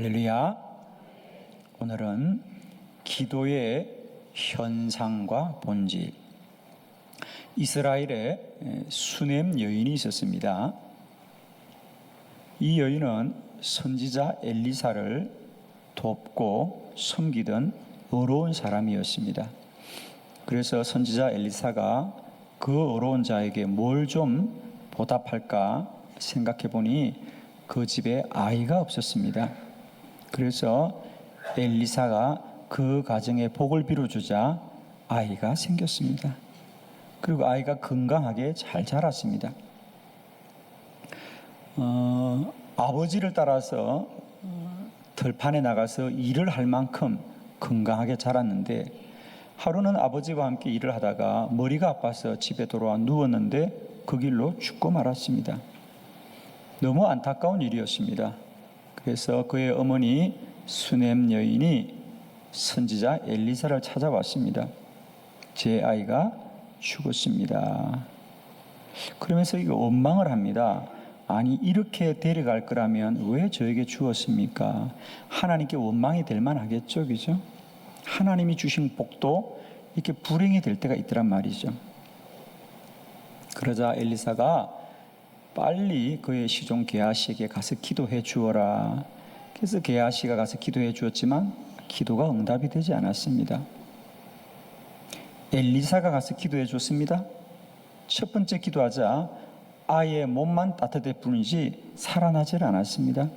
할렐루야. 오늘은 기도의 현상과 본질. 이스라엘에 수넴 여인이 있었습니다. 이 여인은 선지자 엘리사를 돕고 섬기던 어려운 사람이었습니다. 그래서 선지자 엘리사가 그 어려운 자에게 뭘 좀 보답할까 생각해 보니 그 집에 아이가 없었습니다. 그래서 엘리사가 그 가정에 복을 빌어주자 아이가 생겼습니다. 그리고 아이가 건강하게 잘 자랐습니다. 아버지를 따라서 들판에 나가서 일을 할 만큼 건강하게 자랐는데, 하루는 아버지와 함께 일을 하다가 머리가 아파서 집에 돌아와 누웠는데 그 길로 죽고 말았습니다. 너무 안타까운 일이었습니다. 그래서 그의 어머니 수넴 여인이 선지자 엘리사를 찾아왔습니다. 제 아이가 죽었습니다. 그러면서 이거 원망을 합니다. 아니, 이렇게 데려갈 거라면 왜 저에게 주었습니까? 하나님께 원망이 될 만하겠죠, 그죠? 하나님이 주신 복도 이렇게 불행이 될 때가 있더란 말이죠. 그러자 엘리사가 빨리 그의 시종 게하시에게 가서 기도해 주어라. 그래서 게하시가 가서 기도해 주었지만 기도가 응답이 되지 않았습니다. 엘리사가 가서 기도해 줬습니다. 첫 번째 기도하자 아이의 몸만 따뜻해 뿐이지 살아나질 않았습니다.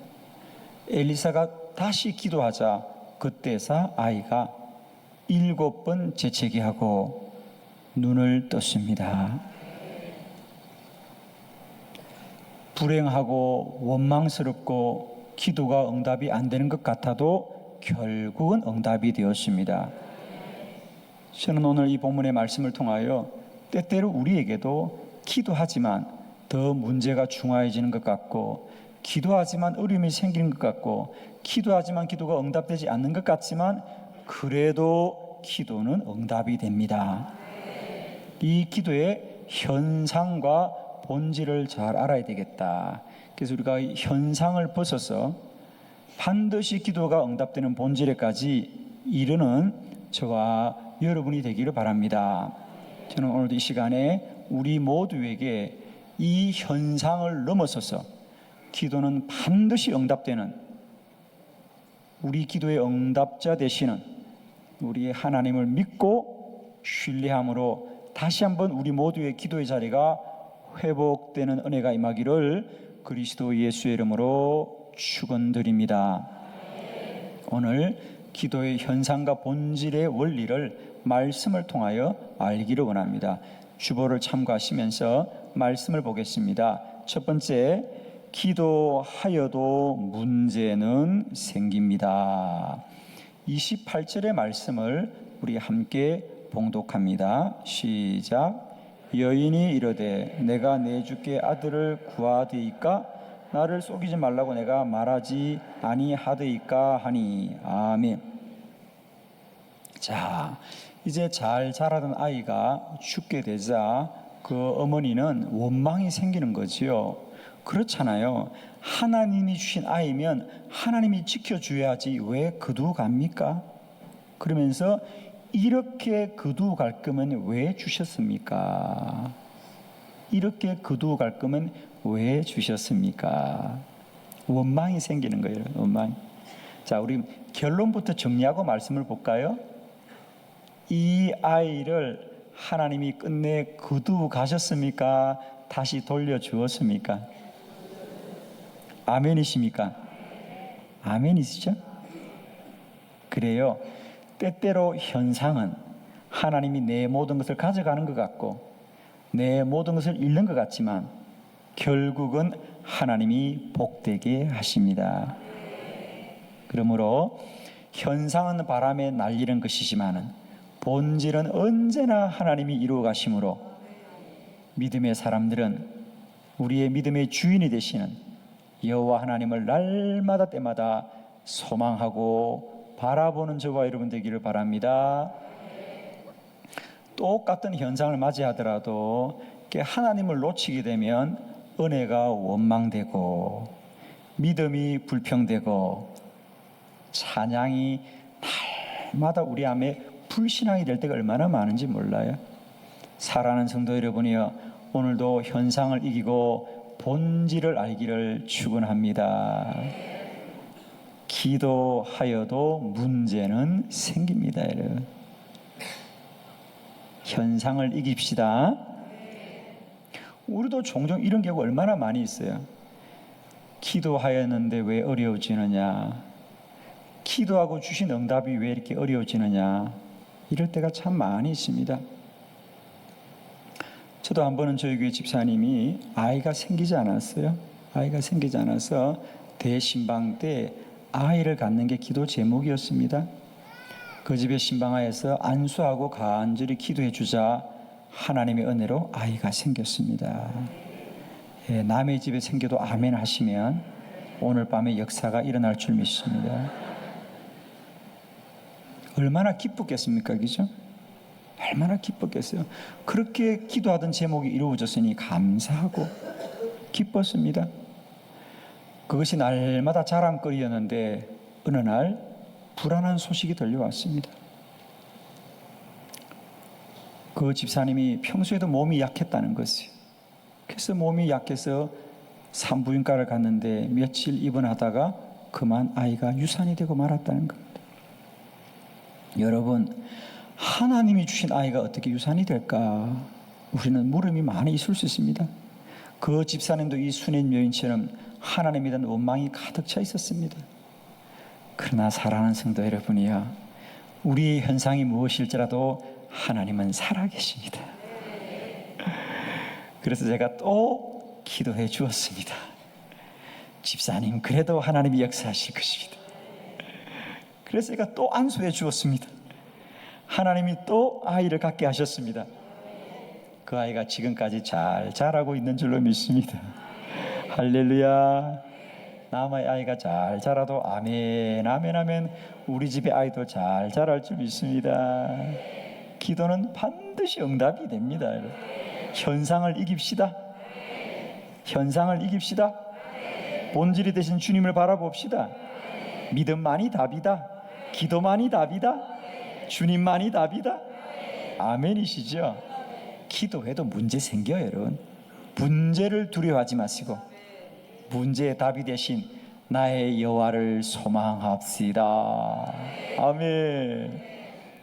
엘리사가 다시 기도하자 그때서 아이가 7번 재채기 하고 눈을 떴습니다. 불행하고 원망스럽고 기도가 응답이 안 되는 것 같아도 결국은 응답이 되었습니다. 저는 오늘 이 본문의 말씀을 통하여 때때로 우리에게도 기도하지만 더 문제가 중요해지는 것 같고, 기도하지만 어려움이 생기는 것 같고, 기도하지만 기도가 응답되지 않는 것 같지만 그래도 기도는 응답이 됩니다. 이 기도의 현상과 본질을 잘 알아야 되겠다. 그래서 우리가 현상을 벗어서 반드시 기도가 응답되는 본질에까지 이르는 저와 여러분이 되기를 바랍니다. 저는 오늘도 이 시간에 우리 모두에게 이 현상을 넘어서서 기도는 반드시 응답되는, 우리 기도의 응답자 되시는 우리 하나님을 믿고 신뢰함으로 다시 한번 우리 모두의 기도의 자리가 회복되는 은혜가 임하기를 그리스도 예수의 이름으로 축원드립니다. 오늘 기도의 현상과 본질의 원리를 말씀을 통하여 알기를 원합니다. 주보를 참고하시면서 말씀을 보겠습니다. 첫 번째, 기도하여도 문제는 생깁니다. 28절의 말씀을 우리 함께 봉독합니다. 시작. 여인이 이르되 내가 내 주께 아들을 구하되이까 나를 속이지 말라고 내가 말하지 아니하되이까 하니. 아멘. 자, 이제 잘 자라던 아이가 죽게 되자 그 어머니는 원망이 생기는 거지요. 그렇잖아요. 하나님이 주신 아이면 하나님이 지켜줘야지 왜 거두갑니까? 그러면서 이렇게 거두갈 거면 왜 주셨습니까? 이렇게 거두갈 거면 왜 주셨습니까? 원망이 생기는 거예요. 원망. 자, 우리 결론부터 정리하고 말씀을 볼까요? 이 아이를 하나님이 끝내 거두어 가셨습니까? 다시 돌려주었습니까? 아멘이십니까? 아멘이시죠? 그래요. 때때로 현상은 하나님이 내 모든 것을 가져가는 것 같고 내 모든 것을 잃는 것 같지만 결국은 하나님이 복되게 하십니다. 그러므로 현상은 바람에 날리는 것이지만 본질은 언제나 하나님이 이루어 가심으로 믿음의 사람들은 우리의 믿음의 주인이 되시는 여호와 하나님을 날마다 때마다 소망하고 바라보는 저와 여러분 되기를 바랍니다. 똑같은 현상을 맞이하더라도 하나님을 놓치게 되면 은혜가 원망되고 믿음이 불평되고 찬양이 날마다 우리 안에 불신앙이 될 때가 얼마나 많은지 몰라요. 사랑하는 성도 여러분이여, 오늘도 현상을 이기고 본질을 알기를 축원합니다. 기도하여도 문제는 생깁니다, 여러분. 현상을 이깁시다. 우리도 종종 이런 경우 얼마나 많이 있어요. 기도하였는데 왜 어려워지느냐, 기도하고 주신 응답이 왜 이렇게 어려워지느냐, 이럴 때가 참 많이 있습니다. 저도 한 번은 저희 교회 집사님이 아이가 생기지 않았어요. 아이가 생기지 않아서 대신방 때 아이를 갖는 게 기도 제목이었습니다. 그 집의 신방하에서 안수하고 간절히 기도해 주자 하나님의 은혜로 아이가 생겼습니다. 예, 남의 집에 생겨도 아멘 하시면 오늘 밤에 역사가 일어날 줄 믿습니다. 얼마나 기쁘겠습니까, 그죠? 얼마나 기뻤겠어요. 그렇게 기도하던 제목이 이루어졌으니 감사하고 기뻤습니다. 그것이 날마다 자랑거리였는데 어느 날 불안한 소식이 들려왔습니다. 그 집사님이 평소에도 몸이 약했다는 것이에요. 그래서 몸이 약해서 산부인과를 갔는데 며칠 입원하다가 그만 아이가 유산이 되고 말았다는 겁니다. 여러분, 하나님이 주신 아이가 어떻게 유산이 될까? 우리는 물음이 많이 있을 수 있습니다. 그 집사님도 이 순인 여인처럼 하나님에 대한 원망이 가득 차 있었습니다. 그러나 사랑하는 성도 여러분이요, 우리의 현상이 무엇일지라도 하나님은 살아계십니다. 그래서 제가 또 기도해 주었습니다. 집사님, 그래도 하나님이 역사하실 것입니다. 그래서 제가 또 안수해 주었습니다. 하나님이 또 아이를 갖게 하셨습니다. 그 아이가 지금까지 잘 자라고 있는 줄로 믿습니다. 할렐루야. 남의 아이가 잘 자라도 아멘, 아멘, 아멘. 우리 집의 아이도 잘 자랄 줄 믿습니다. 기도는 반드시 응답이 됩니다. 현상을 이깁시다. 현상을 이깁시다. 본질이 되신 주님을 바라봅시다. 믿음만이 답이다. 기도만이 답이다. 주님만이 답이다. 아멘이시죠? 기도해도 문제 생겨요, 여러분. 문제를 두려워하지 마시고 문제의 답이 되신 나의 여호와를 소망합시다. 아멘.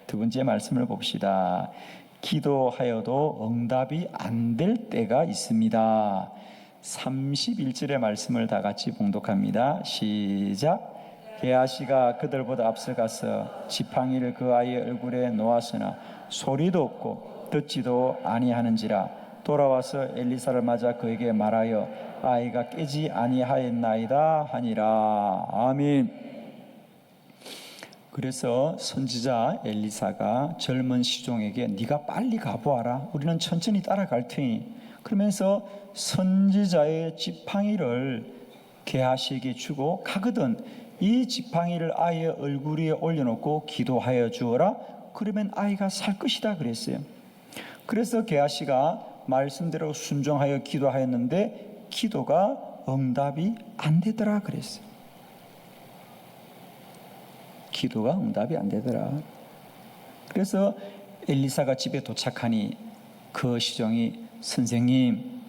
두 번째 말씀을 봅시다. 기도하여도 응답이 안 될 때가 있습니다. 31절의 말씀을 다 같이 봉독합니다. 시작. 게하시가 그들보다 앞서가서 지팡이를 그 아이의 얼굴에 놓았으나 소리도 없고 듣지도 아니하는지라 돌아와서 엘리사를 맞아 그에게 말하여 아이가 깨지 아니하였나이다 하니라. 아멘. 그래서 선지자 엘리사가 젊은 시종에게 네가 빨리 가보아라, 우리는 천천히 따라갈 테니, 그러면서 선지자의 지팡이를 게하시에게 주고 가거든 이 지팡이를 아이의 얼굴 위에 올려놓고 기도하여 주어라, 그러면 아이가 살 것이다 그랬어요. 그래서 게하시가 말씀대로 순종하여 기도하였는데 기도가 응답이 안 되더라 그랬어요. 기도가 응답이 안 되더라. 그래서 엘리사가 집에 도착하니 그 시종이 선생님,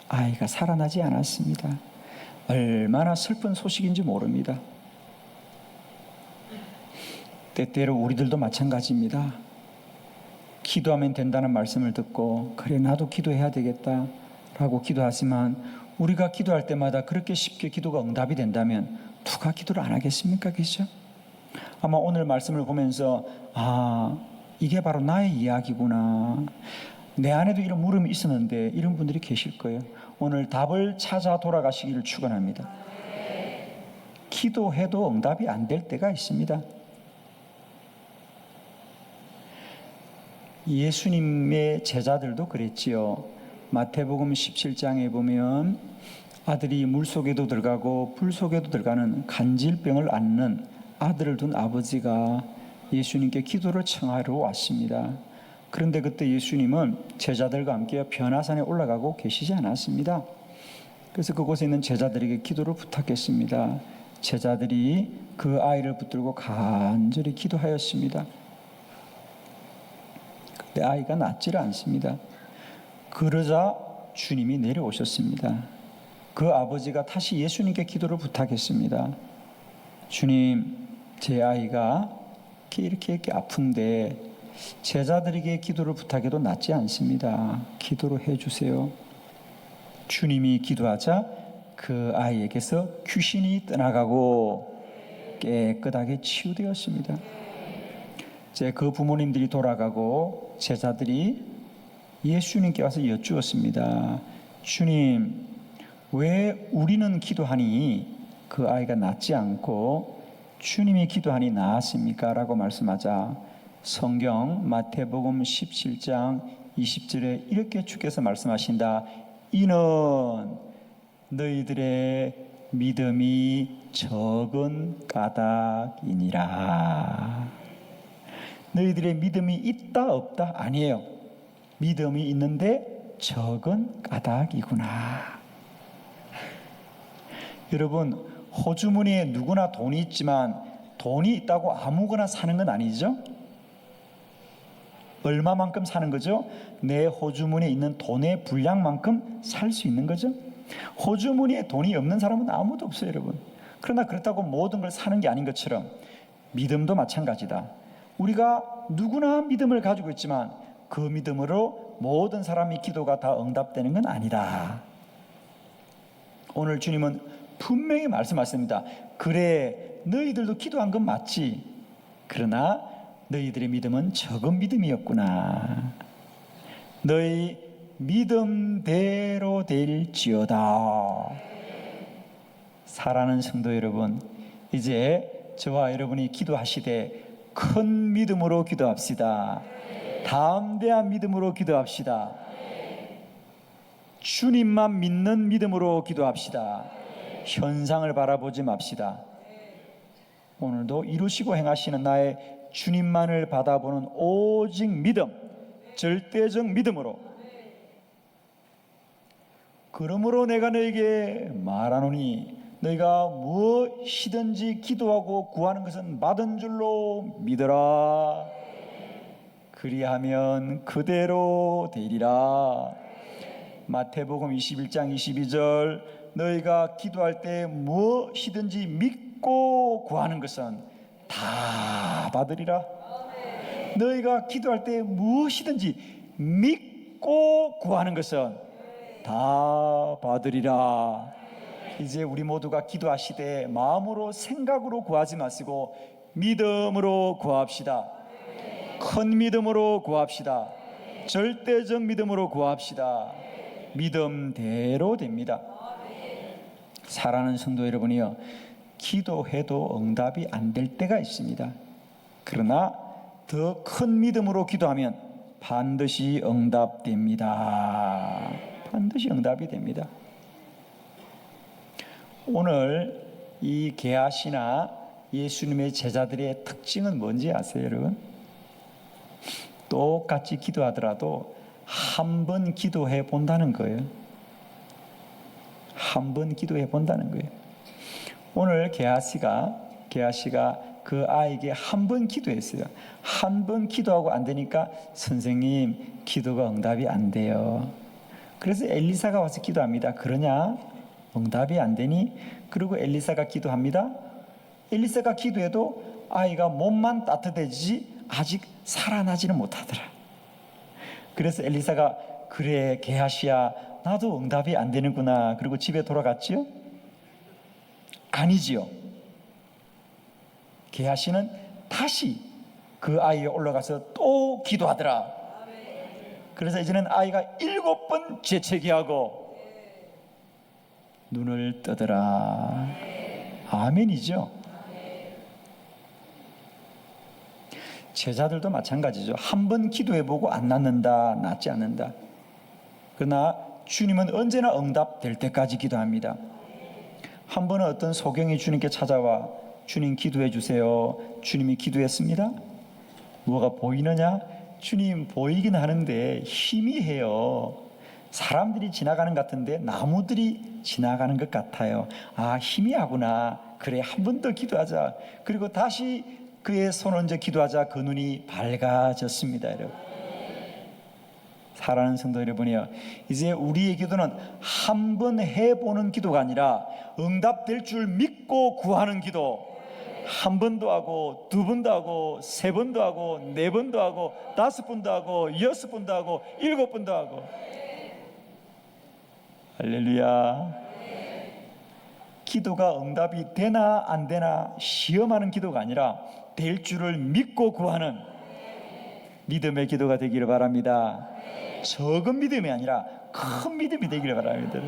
아이가 살아나지 않았습니다. 얼마나 슬픈 소식인지 모릅니다. 때때로 우리들도 마찬가지입니다. 기도하면 된다는 말씀을 듣고 그래 나도 기도해야 되겠다 라고 기도하지만 우리가 기도할 때마다 그렇게 쉽게 기도가 응답이 된다면 누가 기도를 안 하겠습니까? 그렇죠? 아마 오늘 말씀을 보면서 이게 바로 나의 이야기구나, 내 안에도 이런 물음이 있었는데 이런 분들이 계실 거예요. 오늘 답을 찾아 돌아가시기를 축원합니다. 기도해도 응답이 안 될 때가 있습니다. 예수님의 제자들도 그랬지요. 마태복음 17장에 보면 아들이 물속에도 들어가고 불속에도 들어가는 간질병을 앓는 아들을 둔 아버지가 예수님께 기도를 청하러 왔습니다. 그런데 그때 예수님은 제자들과 함께 변화산에 올라가고 계시지 않았습니다. 그래서 그곳에 있는 제자들에게 기도를 부탁했습니다. 제자들이 그 아이를 붙들고 간절히 기도하였습니다. 근데 아이가 낫지를 않습니다. 그러자 주님이 내려오셨습니다. 그 아버지가 다시 예수님께 기도를 부탁했습니다. 주님, 제 아이가 이렇게 아픈데 제자들에게 기도를 부탁해도 낫지 않습니다. 기도를 해주세요. 주님이 기도하자 그 아이에게서 귀신이 떠나가고 깨끗하게 치유되었습니다. 이제 그 부모님들이 돌아가고 제자들이 예수님께 와서 여쭈었습니다. 주님, 왜 우리는 기도하니 그 아이가 낫지 않고 주님이 기도하니 나았습니까? 라고 말씀하자 성경 마태복음 17장 20절에 이렇게 주께서 말씀하신다. 이는 너희들의 믿음이 적은 까닭이니라. 너희들의 믿음이 있다 없다? 아니에요. 믿음이 있는데 적은 까닭이구나. 여러분, 호주머니에 누구나 돈이 있지만 돈이 있다고 아무거나 사는 건 아니죠? 얼마만큼 사는 거죠? 내 호주머니에 있는 돈의 분량만큼 살 수 있는 거죠? 호주머니에 돈이 없는 사람은 아무도 없어요, 여러분. 그러나 그렇다고 모든 걸 사는 게 아닌 것처럼 믿음도 마찬가지다. 우리가 누구나 믿음을 가지고 있지만 그 믿음으로 모든 사람의 기도가 다 응답되는 건 아니다. 오늘 주님은 분명히 말씀하십니다. 그래, 너희들도 기도한 건 맞지. 그러나 너희들의 믿음은 적은 믿음이었구나. 너희 믿음대로 될지어다. 사랑하는 성도 여러분, 이제 저와 여러분이 기도하시되 큰 믿음으로 기도합시다. 담대한 믿음으로 기도합시다. 주님만 믿는 믿음으로 기도합시다. 현상을 바라보지 맙시다. 오늘도 이루시고 행하시는 나의 주님만을 받아보는 오직 믿음, 절대적 믿음으로. 그러므로 내가 너에게 말하노니 너희가 무엇이든지 기도하고 구하는 것은 받은 줄로 믿어라. 그리하면 그대로 되리라. 마태복음 21장 22절 너희가 기도할 때 무엇이든지 믿고 구하는 것은 다 받으리라. 너희가 기도할 때 무엇이든지 믿고 구하는 것은 다 받으리라. 이제 우리 모두가 기도하시되 마음으로 생각으로 구하지 마시고 믿음으로 구합시다. 큰 믿음으로 구합시다. 절대적 믿음으로 구합시다. 믿음대로 됩니다. 사랑하는 성도 여러분이요, 기도해도 응답이 안 될 때가 있습니다. 그러나 더 큰 믿음으로 기도하면 반드시 응답됩니다. 반드시 응답이 됩니다. 오늘 이 게하시나 예수님의 제자들의 특징은 뭔지 아세요, 여러분? 똑같이 기도하더라도 한 번 기도해 본다는 거예요. 한 번 기도해 본다는 거예요. 오늘 게하시가 그 아이에게 한 번 기도했어요. 한 번 기도하고 안 되니까 선생님, 기도가 응답이 안 돼요. 그래서 엘리사가 와서 기도합니다. 그러냐? 응답이 안 되니? 그리고 엘리사가 기도합니다. 엘리사가 기도해도 아이가 몸만 따뜻해지지 아직 살아나지는 못하더라. 그래서 엘리사가 그래, 게하시야, 나도 응답이 안 되는구나. 그리고 집에 돌아갔지요? 아니지요. 게하시는 다시 그 아이에 올라가서 또 기도하더라. 그래서 이제는 아이가 7번 재채기하고 눈을 뜨더라. 아멘이죠. 제자들도 마찬가지죠. 한 번 기도해보고 안 낫는다, 낫지 않는다. 그러나 주님은 언제나 응답될 때까지 기도합니다. 한 번은 어떤 소경이 주님께 찾아와 주님 기도해 주세요. 주님이 기도했습니다. 뭐가 보이느냐? 주님 보이긴 하는데 희미해요. 사람들이 지나가는 것 같은데 나무들이 지나가는 것 같아요. 아, 희미하구나. 그래, 한 번 더 기도하자. 그리고 다시 그의 손 얹어 기도하자. 그 눈이 밝아졌습니다. 여러분, 사랑하는 성도 여러분이요, 이제 우리의 기도는 한 번 해보는 기도가 아니라 응답될 줄 믿고 구하는 기도. 한 번도 하고, 두 번도 하고, 세 번도 하고, 네 번도 하고, 다섯 번도 하고, 여섯 번도 하고, 일곱 번도 하고. 할렐루야. 기도가 응답이 되나 안 되나 시험하는 기도가 아니라 될 줄을 믿고 구하는 믿음의 기도가 되기를 바랍니다. 적은 믿음이 아니라 큰 믿음이 되기를 바랍니다.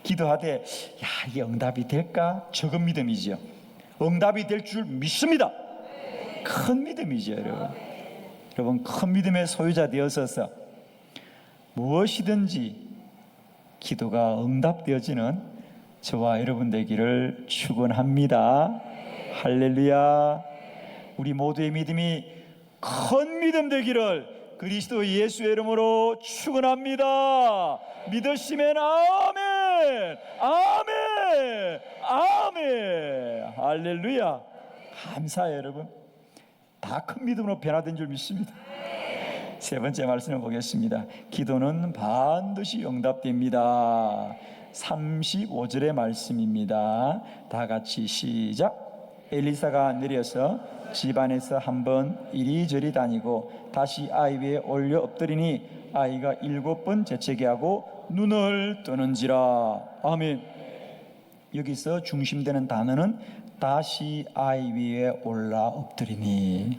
기도하되, 야, 이게 응답이 될까? 적은 믿음이죠. 응답이 될 줄 믿습니다. 큰 믿음이죠. 여러분, 큰 믿음의 소유자 되어서서 무엇이든지 기도가 응답되어지는 저와 여러분 되기를 축원합니다. 할렐루야. 우리 모두의 믿음이 큰 믿음 되기를 그리스도 예수의 이름으로 축원합니다. 믿으시면 아멘, 아멘, 아멘. 할렐루야. 감사해요. 여러분, 다 큰 믿음으로 변화된 줄 믿습니다. 세 번째 말씀을 보겠습니다. 기도는 반드시 응답됩니다. 35절의 말씀입니다. 다 같이 시작. 엘리사가 내려서 집안에서 한번 이리저리 다니고 다시 아이 위에 올려 엎드리니 아이가 7번 재채기 하고 눈을 뜨는지라. 아멘. 여기서 중심되는 단어는 다시 아이 위에 올라 엎드리니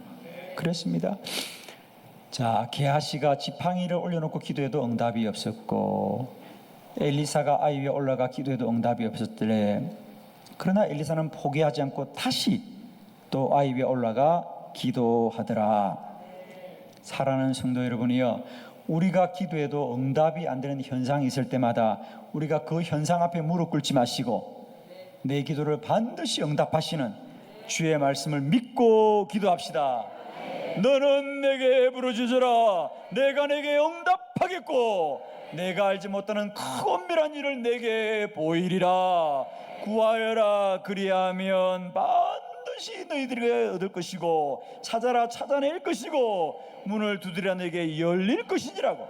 그랬습니다. 자, 게하시가 지팡이를 올려놓고 기도해도 응답이 없었고 엘리사가 아이 위에 올라가 기도해도 응답이 없었더래. 그러나 엘리사는 포기하지 않고 다시 또 아이 위에 올라가 기도하더라. 사랑하는 성도 여러분이요, 우리가 기도해도 응답이 안 되는 현상이 있을 때마다 우리가 그 현상 앞에 무릎 꿇지 마시고 내 기도를 반드시 응답하시는 주의 말씀을 믿고 기도합시다. 너는 내게 부르짖으라. 내가 내게 응답하겠고 내가 알지 못하는 큰 엄밀한 일을 내게 보이리라. 구하여라. 그리하면 반드시 너희들에게 얻을 것이고 찾아라. 찾아낼 것이고 문을 두드리라. 내게 열릴 것이니라고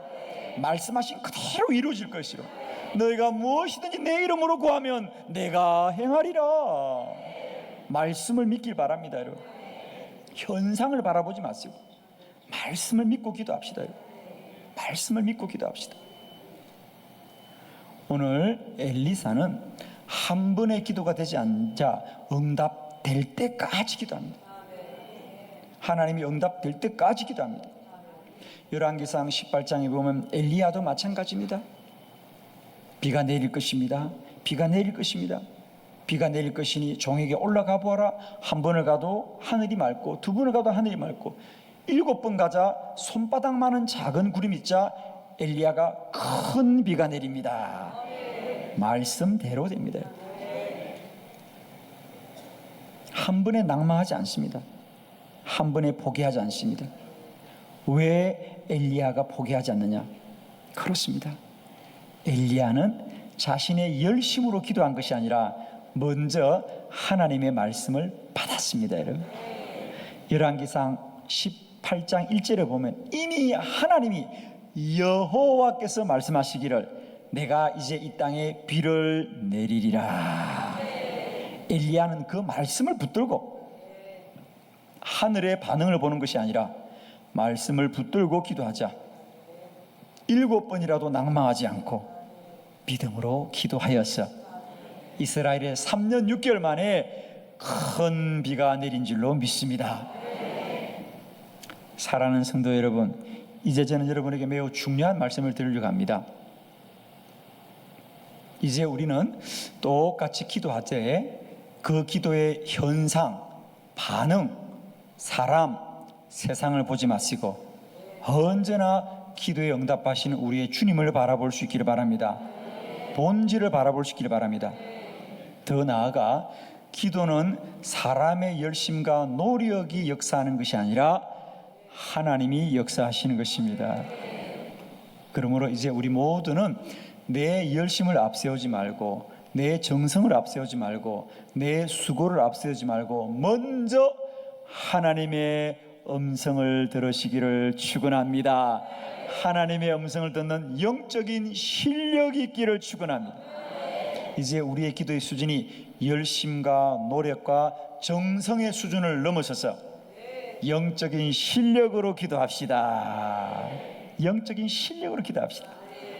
말씀하신 그대로 이루어질 것이로 너희가 무엇이든지 내 이름으로 구하면 내가 행하리라. 말씀을 믿길 바랍니다. 여러분, 현상을 바라보지 마시고 말씀을 믿고 기도합시다. 여러분, 말씀을 믿고 기도합시다. 오늘 엘리사는 한 번의 기도가 되지 않자 응답될 때까지 기도합니다. 하나님이 응답될 때까지 기도합니다. 열왕기상 18장에 보면 엘리야도 마찬가지입니다. 비가 내릴 것입니다. 비가 내릴 것입니다. 비가 내릴 것이니 종에게 올라가 보아라. 한 번을 가도 하늘이 맑고 두 번을 가도 하늘이 맑고 7번 가자 손바닥만한 작은 구름 있자 엘리야가 큰 비가 내립니다. 말씀대로 됩니다. 한 번에 낭망하지 않습니다. 한 번에 포기하지 않습니다. 왜 엘리야가 포기하지 않느냐? 그렇습니다. 엘리야는 자신의 열심으로 기도한 것이 아니라 먼저 하나님의 말씀을 받았습니다. 여러분, 열왕기상 18장 1절에 보면 이미 하나님이 여호와께서 말씀하시기를 내가 이제 이 땅에 비를 내리리라. 엘리야는 그 말씀을 붙들고 하늘의 반응을 보는 것이 아니라 말씀을 붙들고 기도하자 7번이라도 낭망하지 않고 믿음으로 기도하였어 이스라엘의 3년 6개월 만에 큰 비가 내린 줄로 믿습니다. 사랑하는 성도 여러분, 이제 저는 여러분에게 매우 중요한 말씀을 드리려고 합니다. 이제 우리는 똑같이 기도하되 그 기도의 현상, 반응, 사람, 세상을 보지 마시고 언제나 기도에 응답하시는 우리의 주님을 바라볼 수 있기를 바랍니다. 본질을 바라볼 수 있기를 바랍니다. 더 나아가 기도는 사람의 열심과 노력이 역사하는 것이 아니라 하나님이 역사하시는 것입니다. 그러므로 이제 우리 모두는 내 열심을 앞세우지 말고 내 정성을 앞세우지 말고 내 수고를 앞세우지 말고 먼저 하나님의 음성을 들으시기를 축원합니다. 하나님의 음성을 듣는 영적인 실력이 있기를 축원합니다. 이제 우리의 기도의 수준이 열심과 노력과 정성의 수준을 넘어서서 영적인 실력으로 기도합시다. 영적인 실력으로 기도합시다.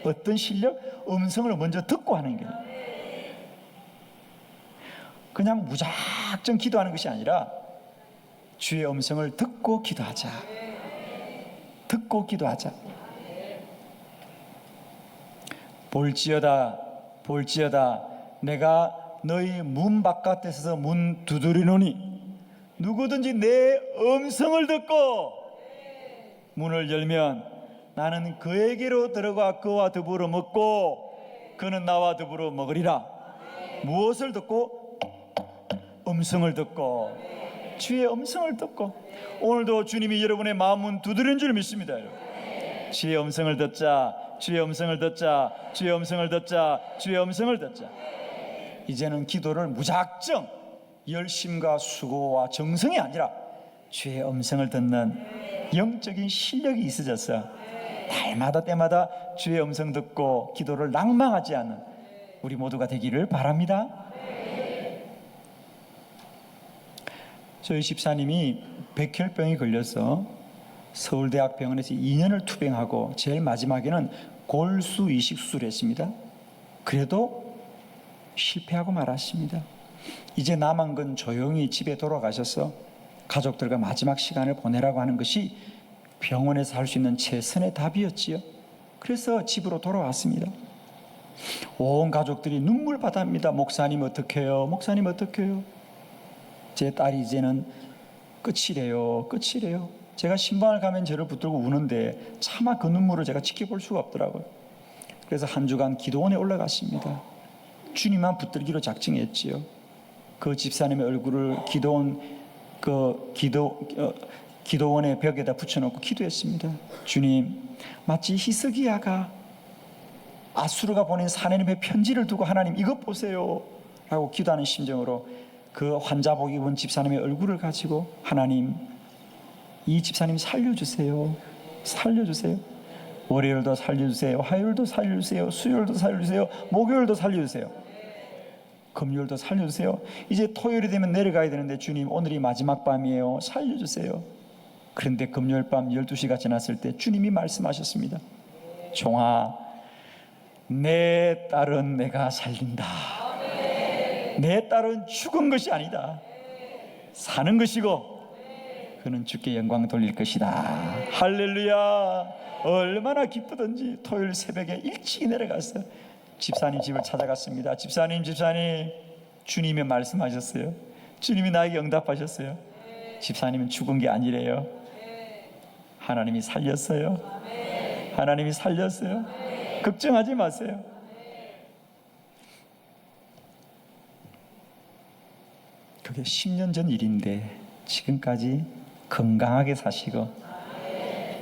어떤 실력? 음성을 먼저 듣고 하는 거예요. 그냥 무작정 기도하는 것이 아니라 주의 음성을 듣고 기도하자. 듣고 기도하자. 볼지어다 내가 너희 문 바깥에서 문 두드리노니 누구든지 내 음성을 듣고 문을 열면 나는 그에게로 들어가 그와 더불어 먹고 그는 나와 더불어 먹으리라. 무엇을 듣고? 음성을 듣고, 주의 음성을 듣고. 오늘도 주님이 여러분의 마음은 두드리는 줄 믿습니다. 주의 음성을 듣자, 주의 음성을 듣자, 주의 음성을 듣자, 주의 음성을 듣자. 이제는 기도를 무작정 열심과 수고와 정성이 아니라 주의 음성을 듣는 영적인 실력이 있어져서 날마다 때마다 주의 음성 듣고 기도를 낭망하지 않는 우리 모두가 되기를 바랍니다. 저희 집사님이 백혈병이 걸려서 서울대학병원에서 2년을 투병하고 제일 마지막에는 골수 이식 수술을 했습니다. 그래도 실패하고 말았습니다. 이제 남은 건 조용히 집에 돌아가셔서 가족들과 마지막 시간을 보내라고 하는 것이 병원에서 할 수 있는 최선의 답이었지요. 그래서 집으로 돌아왔습니다. 온 가족들이 눈물바다입니다. 목사님 어떡해요? 목사님 어떡해요? 제 딸이 이제는 끝이래요. 끝이래요. 제가 신방을 가면 저를 붙들고 우는데 차마 그 눈물을 제가 지켜볼 수가 없더라고요. 그래서 한 주간 기도원에 올라갔습니다. 주님만 붙들기로 작정했지요. 그 집사님의 얼굴을 기도원의 벽에다 붙여놓고 기도했습니다. 주님, 마치 히스기야가 아수르가 보낸 사내님의 편지를 두고 하나님 이것 보세요 라고 기도하는 심정으로 그 환자복 입은 집사님의 얼굴을 가지고 하나님, 이 집사님 살려주세요. 살려주세요. 월요일도 살려주세요. 화요일도 살려주세요. 수요일도 살려주세요. 목요일도 살려주세요. 금요일도 살려주세요. 이제 토요일이 되면 내려가야 되는데 주님, 오늘이 마지막 밤이에요. 살려주세요. 그런데 금요일 밤 12시가 지났을 때 주님이 말씀하셨습니다. 종아, 내 딸은 내가 살린다. 내 딸은 죽은 것이 아니다. 사는 것이고 그는 주께 영광 돌릴 것이다. 할렐루야. 얼마나 기쁘던지 토요일 새벽에 일찍 내려가서 집사님 집을 찾아갔습니다. 집사님 주님이 말씀하셨어요. 주님이 나에게 응답하셨어요. 집사님은 죽은 게 아니래요. 하나님이 살렸어요. 하나님이 살렸어요. 걱정하지 마세요. 그게 10년 전 일인데 지금까지 건강하게 사시고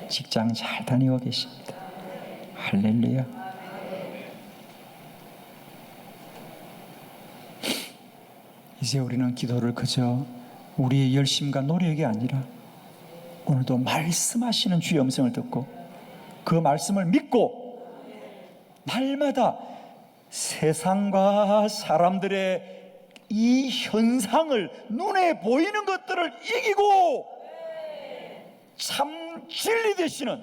직장 잘 다니고 계십니다. 할렐루야. 이제 우리는 기도를 그저 우리의 열심과 노력이 아니라 오늘도 말씀하시는 주의 음성을 듣고 그 말씀을 믿고 날마다 세상과 사람들의 이 현상을, 눈에 보이는 것들을 이기고 참 진리 되시는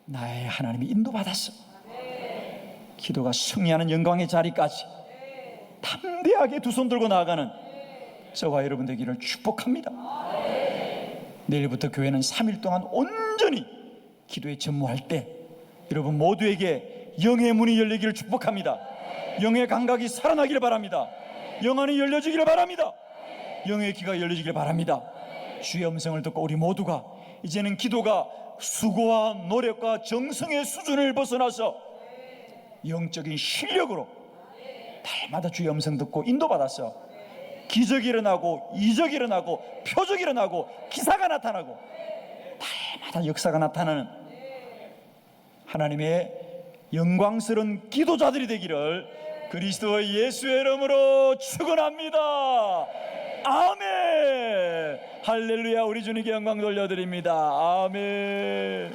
나의 하나님이 인도받았어. 기도가 승리하는 영광의 자리까지 담대하게 두 손 들고 나아가는 저와 여러분 되기를 축복합니다. 내일부터 교회는 3일 동안 온전히 기도에 전무할 때 여러분 모두에게 영의 문이 열리기를 축복합니다. 영의 감각이 살아나기를 바랍니다. 영 안이 열려지기를 바랍니다. 영의 귀가 열려지기를 바랍니다. 주의 음성을 듣고 우리 모두가 이제는 기도가 수고와 노력과 정성의 수준을 벗어나서 영적인 실력으로 날마다 주의 음성 듣고 인도받아서 기적이 일어나고 이적이 일어나고 표적이 일어나고 기사가 나타나고 날마다 역사가 나타나는 하나님의 영광스러운 기도자들이 되기를 그리스도 예수의 이름으로 축원합니다. 아멘. 할렐루야. 우리 주님께 영광 돌려드립니다. 아멘.